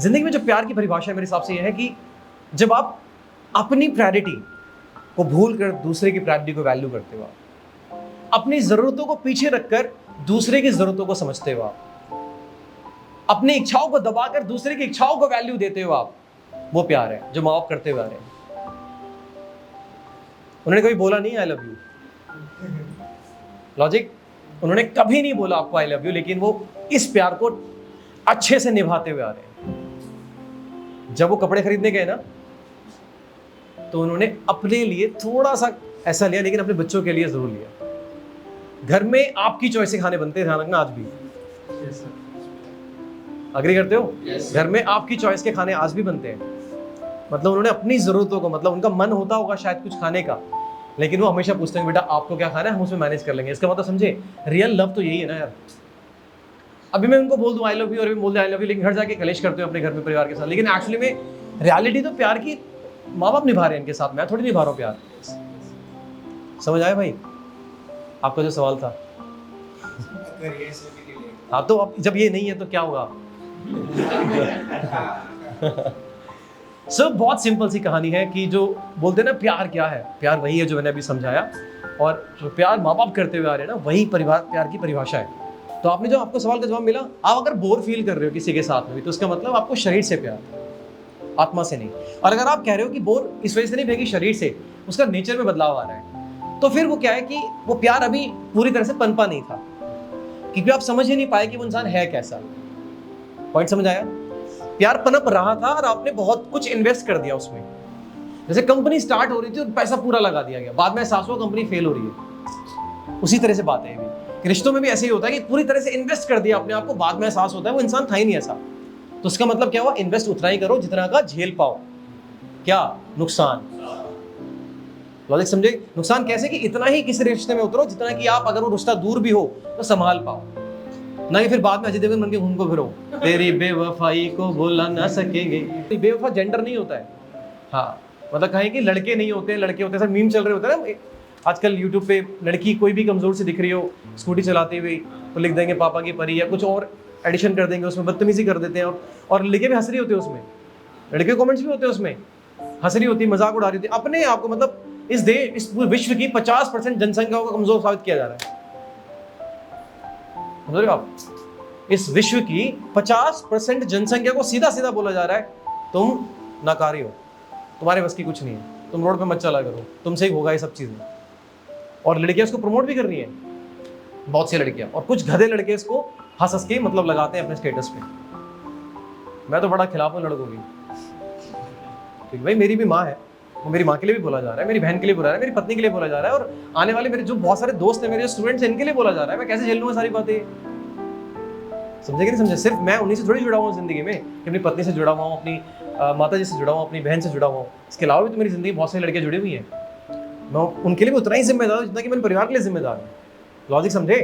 जिंदगी में जो प्यार की परिभाषा है मेरे हिसाब से यह है कि जब आप अपनी प्रायोरिटी को भूल कर दूसरे की प्रायोरिटी को वैल्यू करते हो, अपनी जरूरतों को पीछे रखकर दूसरे की जरूरतों को समझते हो, अपनी इच्छाओं को दबाकर दूसरे की इच्छाओं को वैल्यू देते हो आप, वो प्यार है जो माँ बाप करते हुए आ रहे हैं। उन्होंने कभी बोला नहीं आई लव यू, लॉजिक, उन्होंने कभी नहीं बोला आपको आई लव यू, लेकिन वो इस प्यार को अच्छे से निभाते हुए आ रहे हैं। जब वो कपड़े खरीदने गए ना, तो उन्होंने अपने लिए थोड़ा सा ऐसा लिया, लेकिन अपने बच्चों के लिए जरूर लिया। घर में आपकी चॉइस से खाने बनते हैं, ध्यान रखना आज भी। अग्री करते हो? घर में आपकी चॉइस के खाने आज भी बनते हैं। मतलब उन्होंने अपनी जरूरतों को, मतलब उनका मन होता होगा शायद कुछ खाने का, लेकिन वो हमेशा पूछते हैं बेटा आपको क्या खाना है, हम उसमें मैनेज कर लेंगे। इसका मतलब समझे, रियल लव तो यही है ना यार। अभी मैं उनको बोल दूं आई लव यू और अभी बोल दूं आई लव यू, लेकिन घर जाके कलेश करते हो अपने घर में परिवार के साथ, लेकिन एक्चुअली में रियलिटी तो प्यार की माँ बाप निभा रहे हैं इनके साथ, मैं थोड़ी निभा रहा हूँ प्यार। समझ आया भाई आपका जो सवाल था? हाँ, तो अब जब ये नहीं है तो क्या होगा? बहुत सिंपल सी कहानी है कि जो बोलते हैं ना प्यार क्या है, प्यार वही है जो मैंने अभी समझाया, और जो प्यार माँ बाप करते हुए आ रहे हैं ना, वही परिवार प्यार की परिभाषा है। तो आपने जो आपको सवाल का जवाब मिला, आप अगर बोर फील कर रहे हो किसी के साथ में भी, तो उसका मतलब आपको शरीर से प्यार, आत्मा से नहीं। और अगर आप कह रहे हो कि बोर इस वजह से नहीं कि शरीर से, उसका नेचर में बदलाव आ रहा है, तो फिर वो क्या है कि वो प्यार अभी पूरी तरह से पनपा नहीं था, क्योंकि आप समझ ही नहीं पाए कि वो इंसान है कैसा। पॉइंट समझ आया? प्यार पनप रहा था और आपने बहुत कुछ इन्वेस्ट कर दिया उसमें। जैसे कंपनी स्टार्ट हो रही थी और पैसा पूरा लगा दिया गया, बाद में एहसास हुआ कंपनी फेल हो रही है। उसी तरह से बात है भी, रिश्तों में भी ऐसे ही होता है कि पूरी तरह से इन्वेस्ट कर दिया अपने आप को, बाद में एहसास होता है वो इंसान था ही नहीं ऐसा। तो उसका मतलब क्या हुआ? इन्वेस्ट उतना ही करो जितना का झेल पाओ। क्या नुकसान? लॉजिक समझे? नुकसान कैसे कि इतना ही किसी रिश्ते में उतरो जितना कि आप, अगर वो रिश्ता दूर भी हो तो संभाल पाओ, ना कि फिर बाद में अजय देवगन बन के घूम को फिरो, तेरी बेवफाई को बोला ना सकेंगे। बेवफा जेंडर नहीं होता है। हाँ, मतलब कहें कि लड़के नहीं होते, लड़के होते हैं। सर मीम चल रहे होते हैं ना आजकल यूट्यूब पे, लड़की कोई भी कमजोर से दिख रही हो स्कूटी चलाती हुई तो लिख देंगे पापा की परी, या कुछ और एडिशन कर देंगे उसमें, बदतमीजी कर देते हैं, और लड़के भी हंस रही होते हैं उसमें, लड़के कमेंट्स भी होते हैं उसमें, हंस रही होती है, मजाक उड़ा रही होती है अपने आप को। मतलब इस विश्व की 50% जनसंख्या को कमजोर साबित किया जा रहा है। समझ रहे हो आप? इस विश्व की 50% जनसंख्या को सीधा सीधा बोला जा रहा है तुम नाकारी हो, तुम्हारे बस की कुछ नहीं है, तुम रोड पे मत चला करो, तुमसे ही होगा ये सब चीजें। और लड़कियां इसको प्रमोट भी कर रही हैं, बहुत सी लड़कियां, और कुछ गधे लड़के इसको हंस हंस के मतलब लगाते हैं अपने स्टेटस पे। मैं तो बड़ा खिलाफ हूं लड़कों की, ठीक भाई, मेरी भी माँ है, वो मेरी माँ के लिए भी बोला जा रहा है, मेरी बहन के लिए बोला जा रहा है, मेरी पत्नी के लिए बोला जा रहा है, और आने वाले मेरे जो बहुत सारे दोस्त हैं, मेरे जो स्टूडेंट्स हैं, इनके लिए बोला जा रहा है। मैं कैसे झेल लूंगा सारी बातें? समझे कि नहीं समझे? सिर्फ मैं उन्हीं से थोड़ी जुड़ा हुआ हूँ जिंदगी में, कि अपनी पत्नी से जुड़ा हुआ हूँ, अपनी माता जी से जुड़ा हुआ हूँ, अपनी बहन से जुड़ा हुआ हूँ। इसके अलावा भी तो मेरी जिंदगी बहुत सारी लड़कियां जुड़ी हुई हैं, मैं उनके लिए भी उतना ही जिम्मेदार हूँ जितना कि मैं परिवार के लिए जिम्मेदार हूँ। लॉजिक समझे?